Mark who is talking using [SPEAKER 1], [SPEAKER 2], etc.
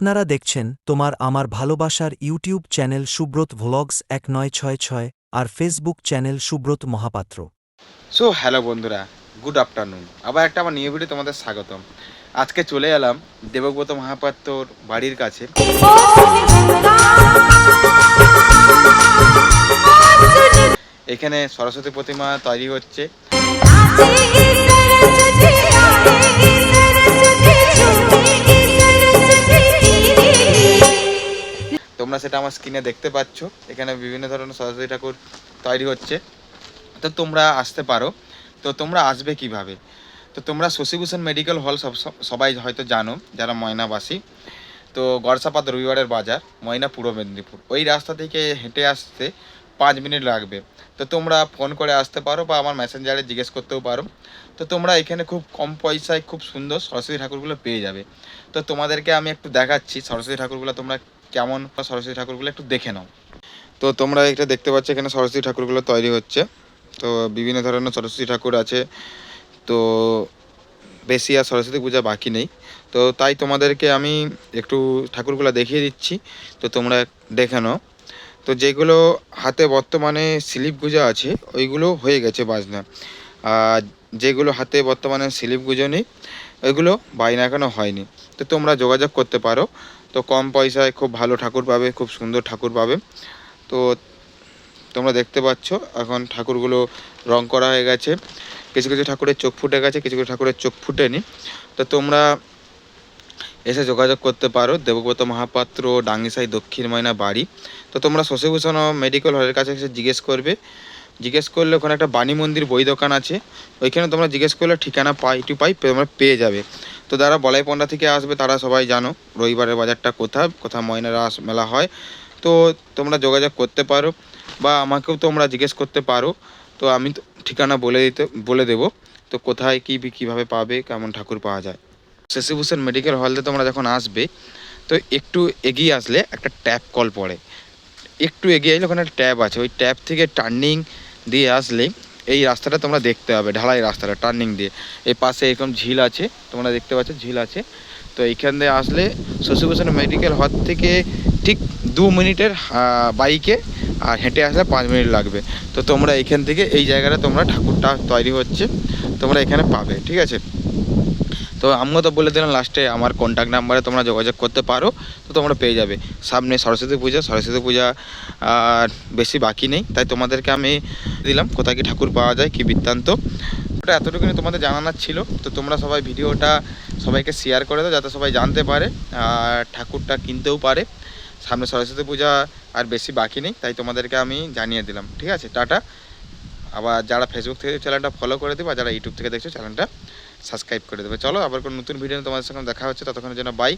[SPEAKER 1] আপনারা দেখছেন তোমার আমার ভালোবাসার ইউটিউব চ্যানেল সুব্রত ভ্লগস 1966 আর Facebook channel Subrata Mahapatra.
[SPEAKER 2] So hello বন্ধুরা, গুড আফটারনুন। আবার একটা আমার নিউ ভিডিও তোমাদের স্বাগতম। আজকে চলে এলাম দেবব্রত মহাপাত্রর বাড়ির কাছে। এখানে সরস্বতী প্রতিমা তৈরি হচ্ছে। তোমরা সেটা আমার স্ক্রিনে দেখতে পাচ্ছ। এখানে বিভিন্ন ধরনের সরস্বতী ঠাকুর তৈরি হচ্ছে। তো তোমরা আসতে পারো। তো তোমরা আসবে কিভাবে? তো তোমরা শশীভূষণ মেডিকেল হল সবাই হয়তো জানো যারা ময়নাবাসী। তো গড়সাপাত রবিবারের বাজার, ময়না, পূর্ব মেদিনীপুর। ওই রাস্তা থেকে হেঁটে আসতে 5 মিনিট লাগবে। তো তোমরা ফোন করে আসতে পারো বা আমার মেসেঞ্জারে জিজ্ঞেস করতেও পারো। তো তোমরা এখানে খুব কম পয়সায় খুব সুন্দর সরস্বতী ঠাকুরগুলো পেয়ে যাবে। তো তোমাদেরকে আমি একটু দেখাচ্ছি সরস্বতী ঠাকুরগুলো, তোমরা কেমন সরস্বতী ঠাকুরগুলো একটু দেখে নাও। তো তোমরা এটা দেখতে পাচ্ছ, এখানে সরস্বতী ঠাকুরগুলো তৈরি হচ্ছে। তো বিভিন্ন ধরনের সরস্বতী ঠাকুর আছে। তো বেশি আর সরস্বতী পূজা বাকি নেই। তো তাই তোমাদেরকে আমি একটু ঠাকুরগুলো দেখিয়ে দিচ্ছি। তো তোমরা দেখে নাও। তো যেগুলো হাতে বর্তমানে স্লিপ গুঁজা আছে ওইগুলো হয়ে গেছে বাজনা। আর যেগুলো হাতে বর্তমানে স্লিপ গুঁজো নেই ওইগুলো বায়না এখনও হয়নি। তো তোমরা যোগাযোগ করতে পারো। তো কম পয়সায় খুব ভালো ঠাকুর পাবে, খুব সুন্দর ঠাকুর পাবে। তো তোমরা দেখতে পাচ্ছ এখন ঠাকুরগুলো রং করা হয়ে গেছে। কিছু কিছু ঠাকুরের চোখ ফুটে গেছে, কিছু কিছু ঠাকুরের চোখ ফুটেনি। তো তোমরা এসে যোগাযোগ করতে পারো। দেবব্রত মহাপাত্র, ডাঙ্গিসাই, দক্ষিণ ময়না বাড়ি। তো তোমরা শশীভূষণ মেডিকেল হলের কাছে এসে জিজ্ঞেস করবে। জিজ্ঞেস করলে ওখানে একটা বাণী মন্দির বই দোকান আছে, ওইখানে তোমরা জিজ্ঞেস করলে ঠিকানা তোমরা পেয়ে যাবে। তো যারা বলাইপন্ডা থেকে আসবে তারা সবাই জানো রবিবারের বাজারটা কোথায় ময়না রাস মেলা হয়। তো তোমরা যোগাযোগ করতে পারো বা আমাকেও তোমরা জিজ্ঞেস করতে পারো। তো আমি ঠিকানা বলে দেবো। তো কোথায় কীভাবে পাবে, কেমন ঠাকুর পাওয়া যায়। শশীভূষণ মেডিকেল হলে তোমরা যখন আসবে তো একটু এগিয়ে আসলে একটা ট্যাপ কল পড়ে। একটু এগিয়ে আসলে ওখানে একটা ট্যাপ আছে, ওই ট্যাপ থেকে টার্নিং দিয়ে আসলে এই রাস্তাটা তোমরা দেখতে পাবে, ঢালাই রাস্তাটা টার্নিং দিয়ে। এই পাশে এরকম ঝিল আছে, তোমরা দেখতে পাচ্ছ ঝিল আছে। তো এইখান দিয়ে আসলে শশীভূষণ মেডিকেল হল থেকে ঠিক 2 মিনিটের বাইকে, আর হেঁটে আসলে 5 মিনিট লাগবে। তো তোমরা এইখান থেকে এই জায়গাটা তোমরা ঠাকুরটা তৈরি হচ্ছে তোমরা এখানে পাবে, ঠিক আছে। তো আমিও তো বলে দিলাম লাস্টে আমার কন্ট্যাক্ট নাম্বারে তোমরা যোগাযোগ করতে পারো। তো তোমরা পেয়ে যাবে। সামনে সরস্বতী পূজা আর বেশি বাকি নেই, তাই তোমাদেরকে আমি দিলাম কোথায় কি ঠাকুর পাওয়া যায়, কি বৃত্তান্ত। ওটা এতটুকুনি তোমাদের জানানোর ছিল। তো তোমরা সবাই ভিডিওটা সবাইকে শেয়ার করে দাও যাতে সবাই জানতে পারে আর ঠাকুরটা কিনতেও পারে। সামনে সরস্বতী পূজা আর বেশি বাকি নেই, তাই তোমাদেরকে আমি জানিয়ে দিলাম, ঠিক আছে। টাটা। আবার যারা ফেসবুক থেকে চ্যানেলটা ফলো করে দেবে আর যারা ইউটিউব থেকে দেখছো চ্যানেলটা সাবস্ক্রাইব করে দেবে। চলো আবার কোনো নতুন ভিডিও তোমাদের সঙ্গে দেখা হচ্ছে, ততক্ষণের জন্য বাই।